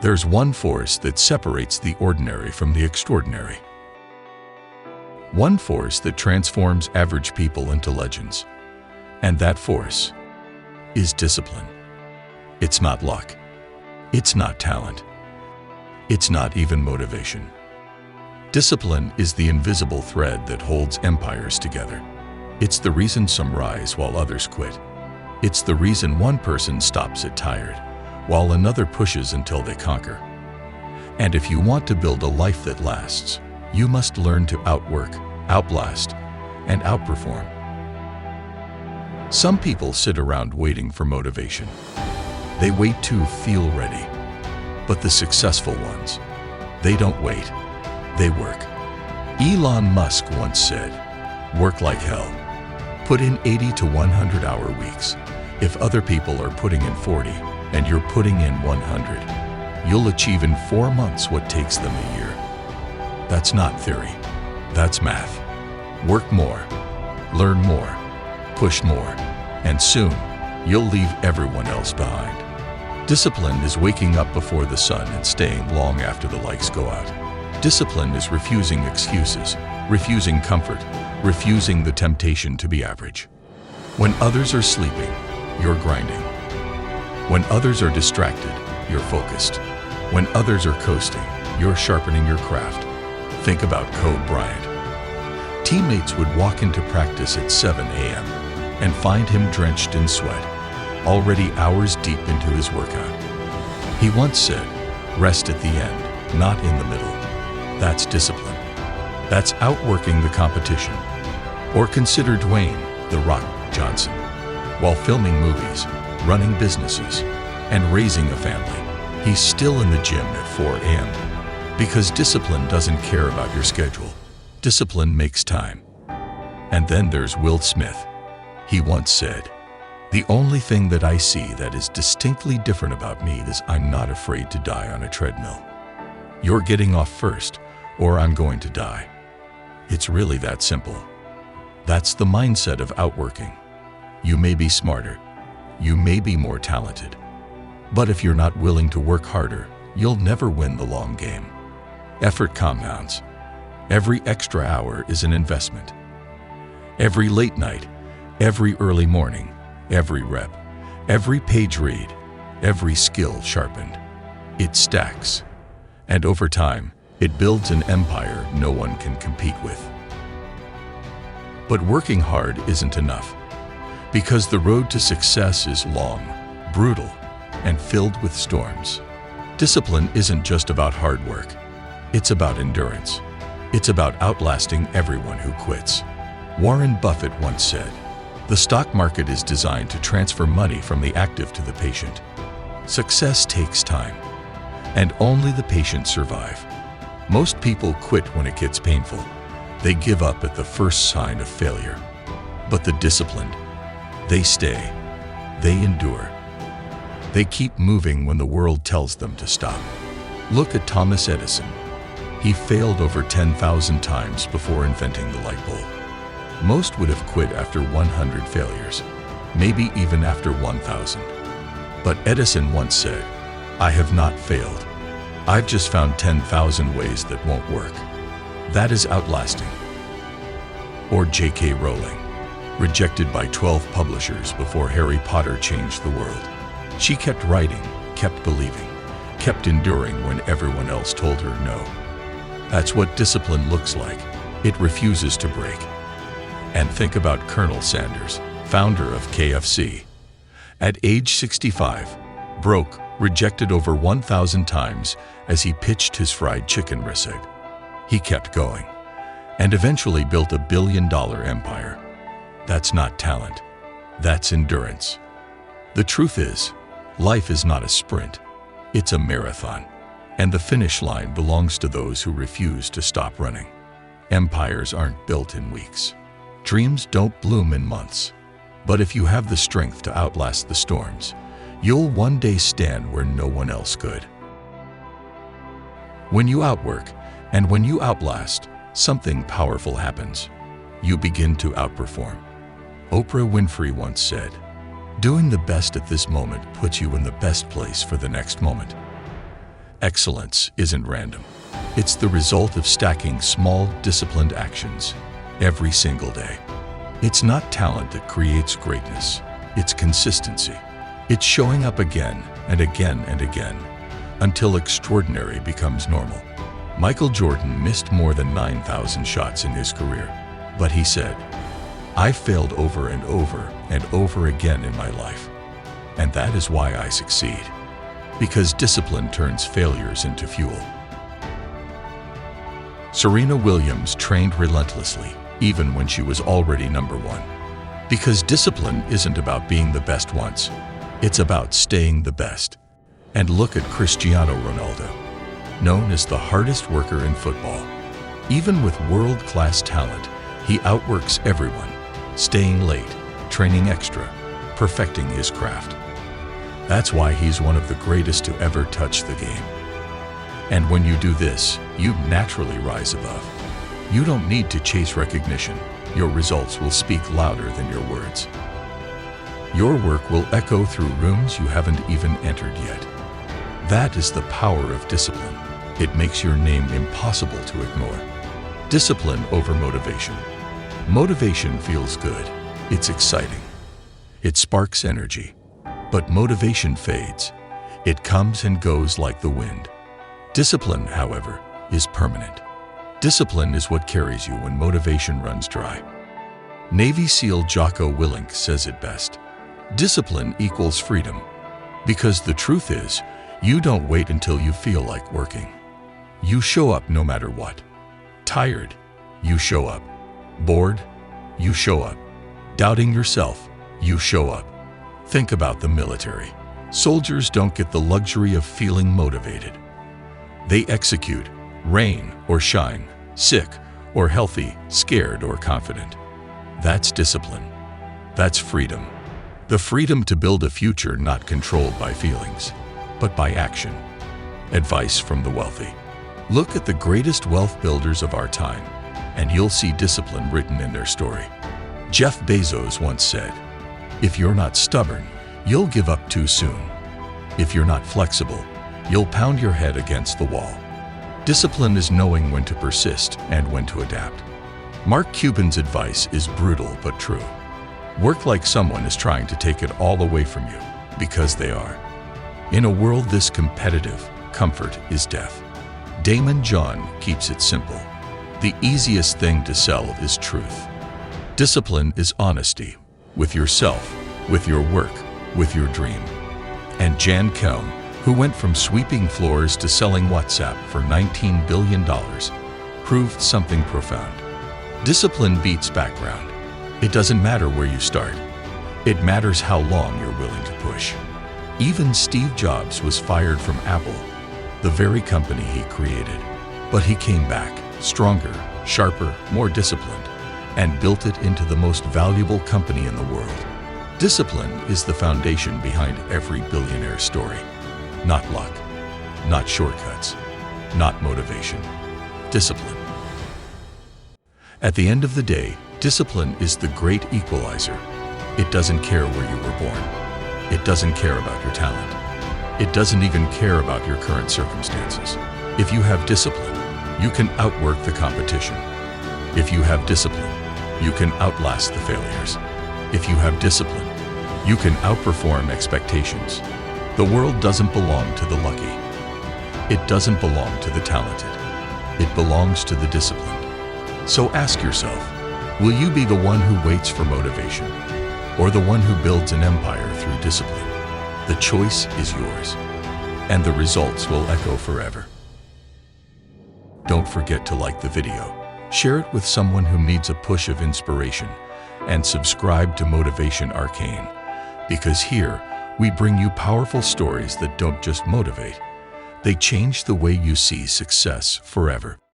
There's one force that separates the ordinary from the extraordinary. One force that transforms average people into legends. And that force is discipline. It's not luck. It's not talent. It's not even motivation. Discipline is the invisible thread that holds empires together. It's the reason some rise while others quit. It's the reason one person stops at tired, while another pushes until they conquer. And if you want to build a life that lasts, you must learn to outwork, outlast, and outperform. Some people sit around waiting for motivation. They wait to feel ready. But the successful ones, they don't wait, they work. Elon Musk once said, "Work like hell. Put in 80 to 100-hour weeks. If other people are putting in 40 and you're putting in 100, you'll achieve in 4 months what takes them a year." That's not theory. That's math. Work more, learn more, push more, and soon you'll leave everyone else behind. Discipline is waking up before the sun and staying long after the lights go out. Discipline is refusing excuses, refusing comfort, refusing the temptation to be average. When others are sleeping, you're grinding. When others are distracted, you're focused. When others are coasting, you're sharpening your craft. Think about Kobe Bryant. Teammates would walk into practice at 7 a.m. and find him drenched in sweat, already hours deep into his workout. He once said, "Rest at the end, not in the middle." That's discipline. That's outworking the competition. Or consider Dwayne "The Rock" Johnson. While filming movies, running businesses, and raising a family, he's still in the gym at 4 a.m. Because discipline doesn't care about your schedule. Discipline makes time. And then there's Will Smith. He once said, "The only thing that I see that is distinctly different about me is I'm not afraid to die on a treadmill. You're getting off first, or I'm going to die." It's really that simple. That's the mindset of outworking. You may be smarter. You may be more talented. But if you're not willing to work harder, you'll never win the long game. Effort compounds. Every extra hour is an investment. Every late night, every early morning, every rep, every page read, every skill sharpened. It stacks. And over time, it builds an empire no one can compete with. But working hard isn't enough. Because the road to success is long, brutal, and filled with storms. Discipline isn't just about hard work. It's about endurance. It's about outlasting everyone who quits. Warren Buffett once said, "The stock market is designed to transfer money from the active to the patient." Success takes time, and only the patient survive. Most people quit when it gets painful. They give up at the first sign of failure. But the disciplined, they stay, they endure. They keep moving when the world tells them to stop. Look at Thomas Edison. He failed over 10,000 times before inventing the light bulb. Most would have quit after 100 failures, maybe even after 1,000. But Edison once said, "I have not failed. I've just found 10,000 ways that won't work." That is outlasting. Or J.K. Rowling, rejected by 12 publishers before Harry Potter changed the world. She kept writing, kept believing, kept enduring when everyone else told her no. That's what discipline looks like. It refuses to break. And think about Colonel Sanders, founder of KFC. At age 65, broke, rejected over 1,000 times as he pitched his fried chicken recipe. He kept going, and eventually built a billion-dollar empire. That's not talent. That's endurance. The truth is, life is not a sprint. It's a marathon. And the finish line belongs to those who refuse to stop running. Empires aren't built in weeks. Dreams don't bloom in months. But if you have the strength to outlast the storms, you'll one day stand where no one else could. When you outwork and when you outlast, something powerful happens. You begin to outperform. Oprah Winfrey once said, "Doing the best at this moment puts you in the best place for the next moment." Excellence isn't random. It's the result of stacking small, disciplined actions every single day. It's not talent that creates greatness. It's consistency. It's showing up again and again and again until extraordinary becomes normal. Michael Jordan missed more than 9,000 shots in his career, but he said, "I failed over and over and over again in my life. And that is why I succeed. Because discipline turns failures into fuel." Serena Williams trained relentlessly, even when she was already number one. Because discipline isn't about being the best once. It's about staying the best. And look at Cristiano Ronaldo, known as the hardest worker in football. Even with world-class talent, he outworks everyone, staying late, training extra, perfecting his craft. That's why he's one of the greatest to ever touch the game. And when you do this, you naturally rise above. You don't need to chase recognition. Your results will speak louder than your words. Your work will echo through rooms you haven't even entered yet. That is the power of discipline. It makes your name impossible to ignore. Discipline over motivation. Motivation feels good. It's exciting. It sparks energy. But motivation fades. It comes and goes like the wind. Discipline, however, is permanent. Discipline is what carries you when motivation runs dry. Navy SEAL Jocko Willink says it best. Discipline equals freedom. Because the truth is, you don't wait until you feel like working. You show up no matter what. Tired? You show up. Bored? You show up. Doubting yourself? You show up. Think about the military. Soldiers don't get the luxury of feeling motivated. They execute, rain or shine, sick or healthy, scared or confident. That's discipline. That's freedom. The freedom to build a future not controlled by feelings, but by action. Advice from the wealthy. Look at the greatest wealth builders of our time, and you'll see discipline written in their story. Jeff Bezos once said, "If you're not stubborn, you'll give up too soon. If you're not flexible, you'll pound your head against the wall." Discipline is knowing when to persist and when to adapt. Mark Cuban's advice is brutal but true. Work like someone is trying to take it all away from you, because they are. In a world this competitive, comfort is death. Damon John keeps it simple. The easiest thing to sell is truth. Discipline is honesty, with yourself, with your work, with your dream. And Jan Kelm, who went from sweeping floors to selling WhatsApp for $19 billion, proved something profound. Discipline beats background. It doesn't matter where you start. It matters how long you're willing to push. Even Steve Jobs was fired from Apple, the very company he created. But he came back, stronger, sharper, more disciplined, and built it into the most valuable company in the world. Discipline is the foundation behind every billionaire story. Not luck, not shortcuts, not motivation. Discipline. At the end of the day, discipline is the great equalizer. It doesn't care where you were born. It doesn't care about your talent. It doesn't even care about your current circumstances. If you have discipline, you can outwork the competition. If you have discipline, you can outlast the failures. If you have discipline, you can outperform expectations. The world doesn't belong to the lucky. It doesn't belong to the talented. It belongs to the disciplined. So ask yourself, will you be the one who waits for motivation, or the one who builds an empire through discipline? The choice is yours, and the results will echo forever. Don't forget to like the video, share it with someone who needs a push of inspiration, and subscribe to Motivation Arcane, because here we bring you powerful stories that don't just motivate, they change the way you see success forever.